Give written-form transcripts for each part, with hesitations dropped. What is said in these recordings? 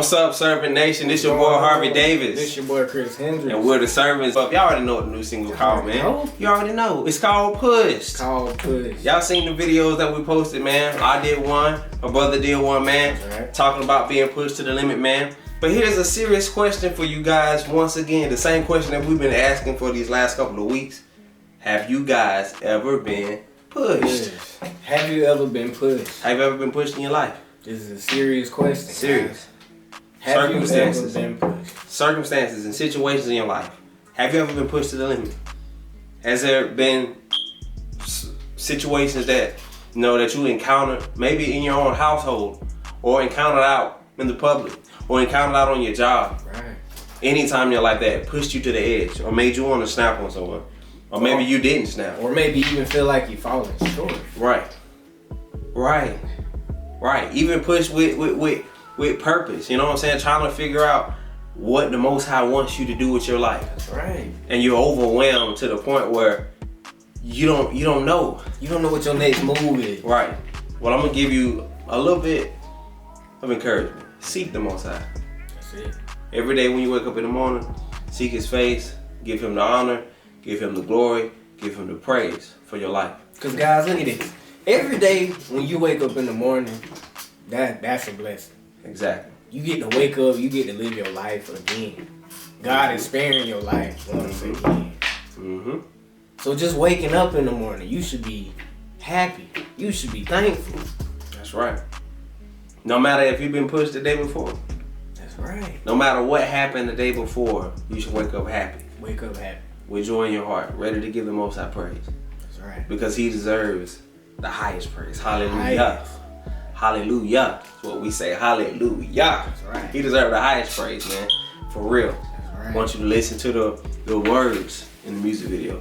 What's up, Servant Nation? This your boy Harvey Davis. This your boy Chris Hendricks. And we're the Servants. Y'all already know what the new single called, man. You already know. It's called Push. It's called Push. Y'all seen the videos that we posted, man. I did one. My brother did one, man. Right. Talking about being pushed to the limit, man. But here's a serious question for you guys. Once again, the same question that we've been asking for these last couple of weeks. Have you guys ever been pushed? Have you ever been pushed? Have you ever been pushed in your life? This is a serious question. Serious. Have you ever been pushed? Circumstances and situations in your life. Have you ever been pushed to the limit? Has there been situations that that you encountered, maybe in your own household, or encountered out in the public, or encountered out on your job? Right. Anytime in your life that pushed you to the edge, or made you want to snap on someone, or maybe you didn't snap, or maybe even feel like you're falling short. Right. Even pushed with purpose, you know what I'm saying? Trying to figure out what the Most High wants you to do with your life. That's right. And you're overwhelmed to the point where you don't know. You don't know what your next move is. Right. Well, I'm gonna give you a little bit of encouragement. Seek the Most High. That's it. Every day when you wake up in the morning, seek His face, give Him the honor, give Him the glory, give Him the praise for your life. Cause guys, look at this. Every day when you wake up in the morning, that's a blessing. Exactly. You get to wake up, you get to live your life again. God is sparing your life once again. Mm-hmm. So just waking up in the morning, you should be happy. You should be thankful. That's right. No matter if you've been pushed the day before. That's right. No matter what happened the day before, you should wake up happy. Wake up happy. With joy in your heart, ready to give the Most High praise. That's right. Because He deserves the highest praise. Hallelujah. Hallelujah. That's what we say. Hallelujah. That's right. He deserves the highest praise, man. For real. That's right. I want you to listen to the words in the music video.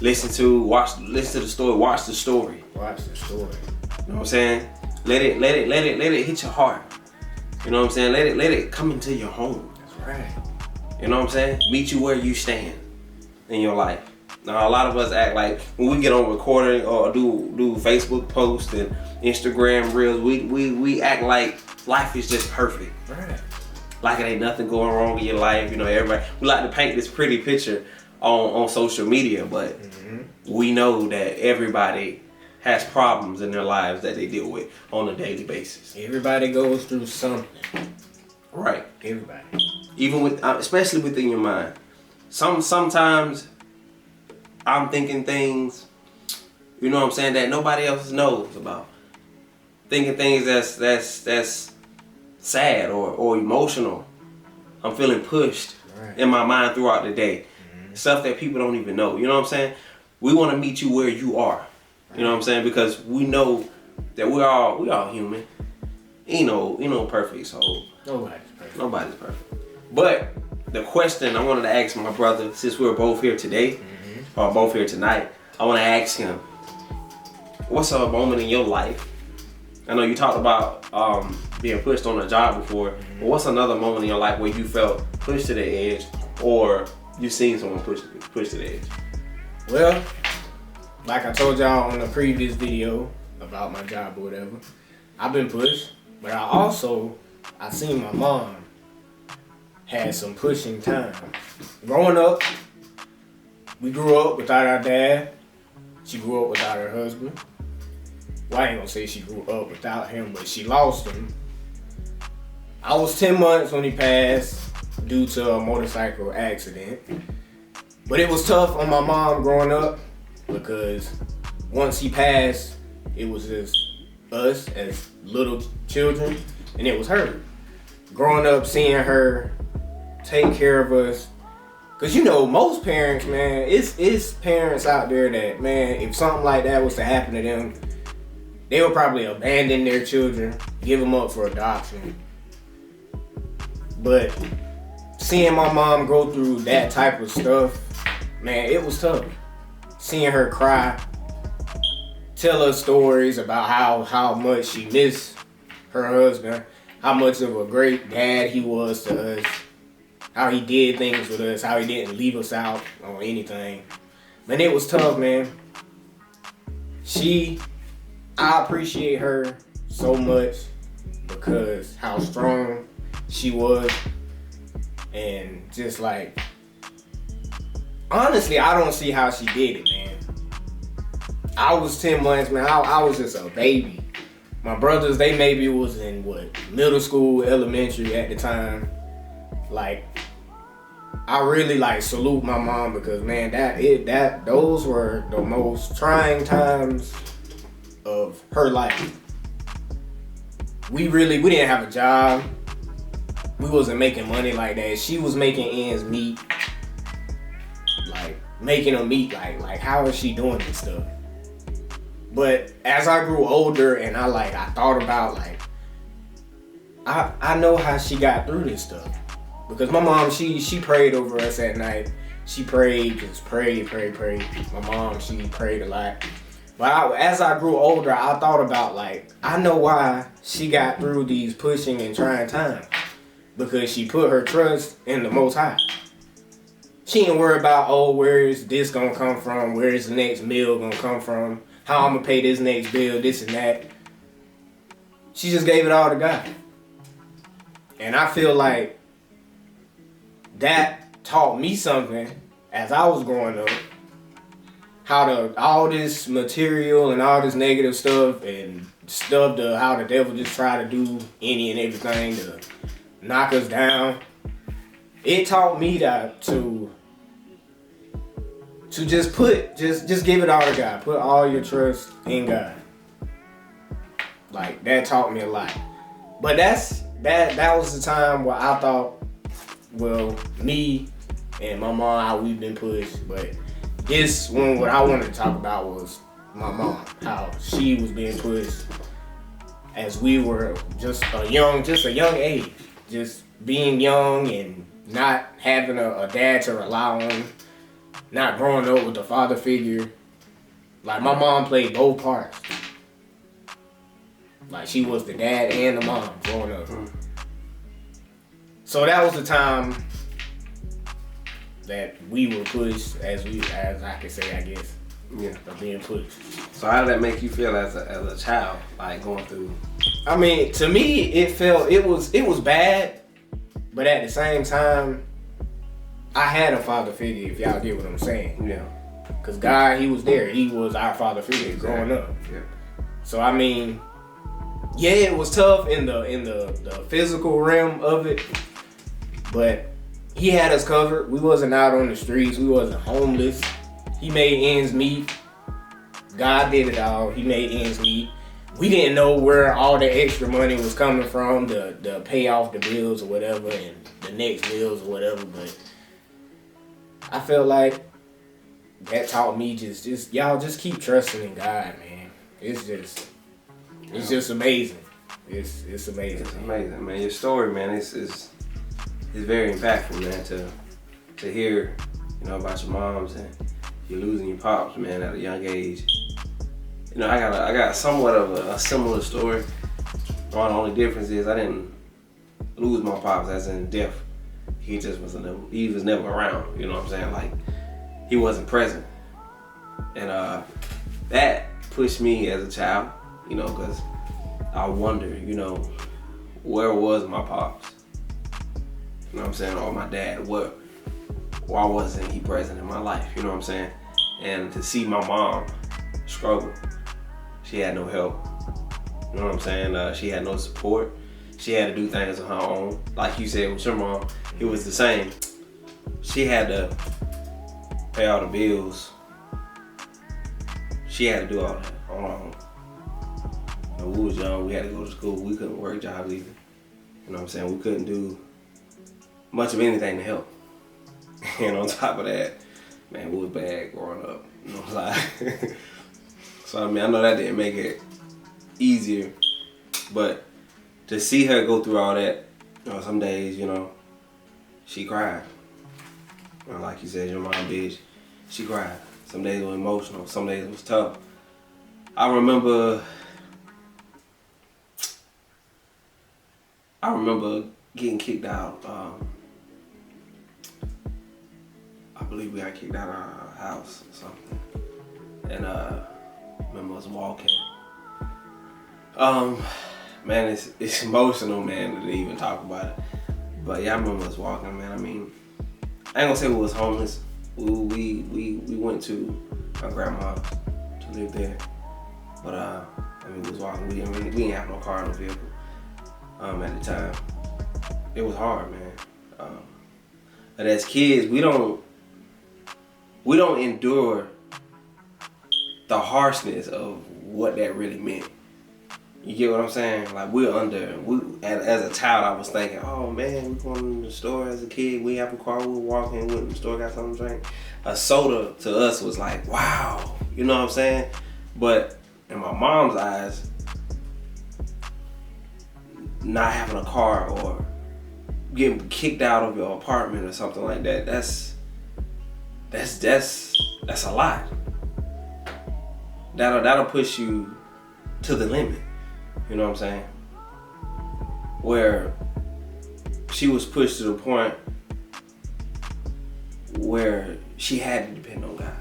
Listen to the story. Watch the story. Watch the story. You know what I'm saying? Let it hit your heart. You know what I'm saying? Let it come into your home. That's right. You know what I'm saying? Meet you where you stand in your life. Now, a lot of us act like when we get on recording or do Facebook posts and Instagram reels, we act like life is just perfect. Right. Like it ain't nothing going wrong in your life. You know, everybody, we like to paint this pretty picture on social media, but we know that everybody has problems in their lives that they deal with on a daily basis. Everybody goes through something. Right. Everybody. Even with, especially within your mind. Sometimes I'm thinking things, you know what I'm saying, that nobody else knows about. Thinking things that's sad or emotional. I'm feeling pushed in my mind throughout the day. Stuff that people don't even know. You know what I'm saying? We want to meet you where you are. You know what I'm saying? Because we know that we all human. Ain't no perfect soul. Nobody's perfect. But the question I wanted to ask my brother, since we're both here today, or both here tonight, I want to ask him, what's a moment in your life? I know you talked about being pushed on a job before, but what's another moment in your life where you felt pushed to the edge, or you seen someone pushed to the edge? Well, like I told y'all on the previous video about my job or whatever, I've been pushed, but I seen my mom had some pushing time. Growing up, we grew up without our dad. She grew up without her husband. Well, I ain't gonna say she grew up without him, but she lost him. I was 10 months when he passed due to a motorcycle accident. But it was tough on my mom growing up because once he passed, it was just us as little children, and it was her. Growing up, seeing her take care of us. Cause most parents, man, it's parents out there that, man, if something like that was to happen to them, they would probably abandon their children, give them up for adoption. But seeing my mom go through that type of stuff, man, it was tough. Seeing her cry, tell us stories about how much she missed her husband, how much of a great dad he was to us, how he did things with us, how he didn't leave us out on anything. Man, it was tough, man. I appreciate her so much because how strong she was. And just like, honestly, I don't see how she did it, man. I was 10 months, man. I was just a baby. My brothers, they maybe was in middle school, elementary at the time. Like, I really like salute my mom because, man, those were the most trying times of her life. We didn't have a job. We wasn't making money like that. She was making ends meet. Like, making them meet. Like how is she doing this stuff? But as I grew older and I thought about, like, I know how she got through this stuff. Because my mom, she prayed over us at night. She prayed, just prayed. My mom, she prayed a lot. But as I grew older, I thought about, like, I know why she got through these pushing and trying times. Because she put her trust in the Most High. She didn't worry about, oh, where is this gonna come from? Where is the next meal gonna come from? How I'm gonna pay this next bill, this and that. She just gave it all to God. And I feel like that taught me something as I was growing up. All this material and all this negative stuff and how the devil just try to do any and everything to knock us down. It taught me to just give it all to God. Put all your trust in God. Like, that taught me a lot. But that was the time where I thought, well, me and my mom, how we've been pushed. But this one, what I wanted to talk about was my mom, how she was being pushed as we were just a young age, just being young and not having a dad to rely on, not growing up with a father figure. Like, my mom played both parts. Like, she was the dad and the mom growing up. So that was the time that we were pushed, as I can say, I guess. Yeah, of being pushed. So how did that make you feel as a child, like going through? I mean, to me, it was bad, but at the same time, I had a father figure, if y'all get what I'm saying. Yeah. Cause God, He was there. He was our father figure growing up. Yeah. So I mean, yeah, it was tough in the physical realm of it, but He had us covered. We wasn't out on the streets. We wasn't homeless. He made ends meet. God did it all. He made ends meet. We didn't know where all the extra money was coming from to pay off the bills or whatever and the next bills or whatever, but I felt like that taught me y'all just keep trusting in God, man. It's just amazing. It's amazing. It's amazing, man. Your story, man, is very impactful, man, to hear, about your moms and you losing your pops, man, at a young age. I got somewhat of a similar story. The only difference is I didn't lose my pops as in death. He was never around, you know what I'm saying? Like, he wasn't present. And that pushed me as a child, because I wonder, where was my pops? You know what I'm saying? Or my dad, why wasn't he present in my life? You know what I'm saying? And to see my mom struggle, she had no help. You know what I'm saying? She had no support. She had to do things on her own. Like you said with your mom, it was the same. She had to pay all the bills. She had to do all that on her own. When we was young, we had to go to school. We couldn't work jobs either. You know what I'm saying? We couldn't do much of anything to help. And on top of that, man, we was bad growing up. You know what I'm saying? So, I mean, I know that didn't make it easier, but to see her go through all that, some days, she cried. Like you said, your mom did. She cried. Some days were emotional. Some days it was tough. I remember getting kicked out. I believe we got kicked out of our house or something. And I remember us walking. Man, it's emotional, man, to even talk about it. But yeah, I remember us walking, man. I mean, I ain't gonna say we was homeless. We went to my grandma's to live there. But I mean, we was walking. We didn't have no car, no vehicle. At the time, it was hard, man. And as kids, we don't endure the harshness of what that really meant. You get what I'm saying? Like as a child, I was thinking, oh man, we going to the store as a kid. We have a car, we were walking, went to the store, got something to drink. A soda to us was like, wow, you know what I'm saying? But in my mom's eyes, not having a car or getting kicked out of your apartment or something like that, that's a lot. That'll push you to the limit. You know what I'm saying? Where she was pushed to the point where she had to depend on God.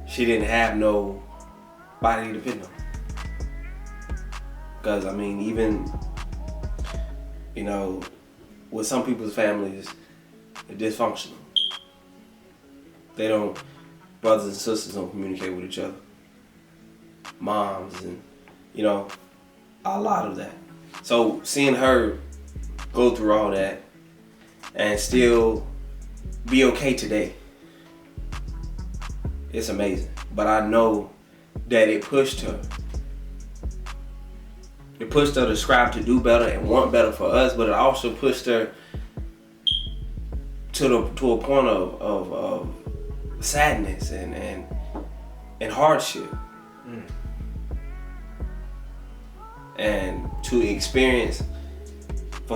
She didn't have nobody to depend on. Because, I mean, even, you know, with some people's families, they're dysfunctional. Brothers and sisters don't communicate with each other. Moms and, you know, a lot of that. So seeing her go through all that and still be okay today, it's amazing. But I know that it pushed her. It pushed her to strive to do better and want better for us, but it also pushed her to a point of sadness and hardship. And for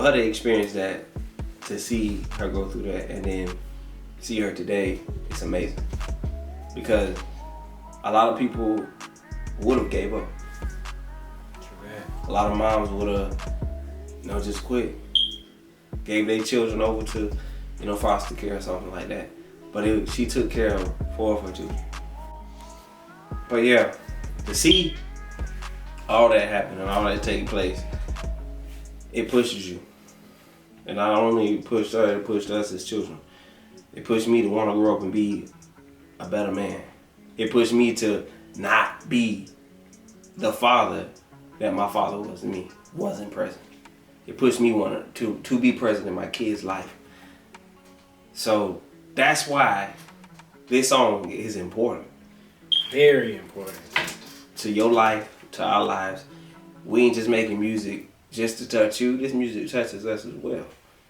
her to experience that, to see her go through that and then see her today, it's amazing. Because a lot of people would have gave up. A lot of moms would have, just quit. Gave their children over to, foster care or something like that. But she took care of 4 of her children. But yeah, to see all that happen and all that taking place, it pushes you. And not only pushed her, it pushed us as children. It pushed me to want to grow up and be a better man. It pushed me to not be the father that my father was to me, wasn't present. It pushed me to be present in my kid's life. So that's why this song is important. Very important. To your life, to our lives. We ain't just making music just to touch you. This music touches us as well.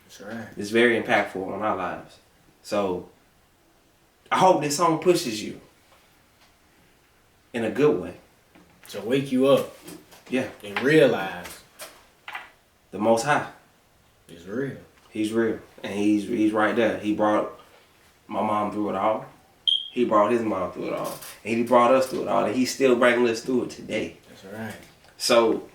That's right. It's very impactful on our lives. So I hope this song pushes you in a good way. To wake you up. Yeah. And realize the Most High is real. He's real. And he's right there. He brought my mom through it all. He brought his mom through it all. And he brought us through it all. And he's still bringing us through it today. That's right. So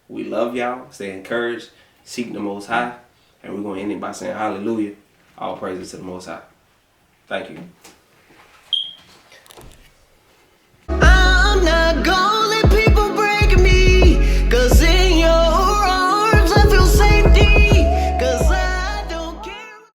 we love y'all. Stay encouraged. Seek the Most High. And we're going to end it by saying hallelujah. All praises to the Most High. Thank you. I'm not going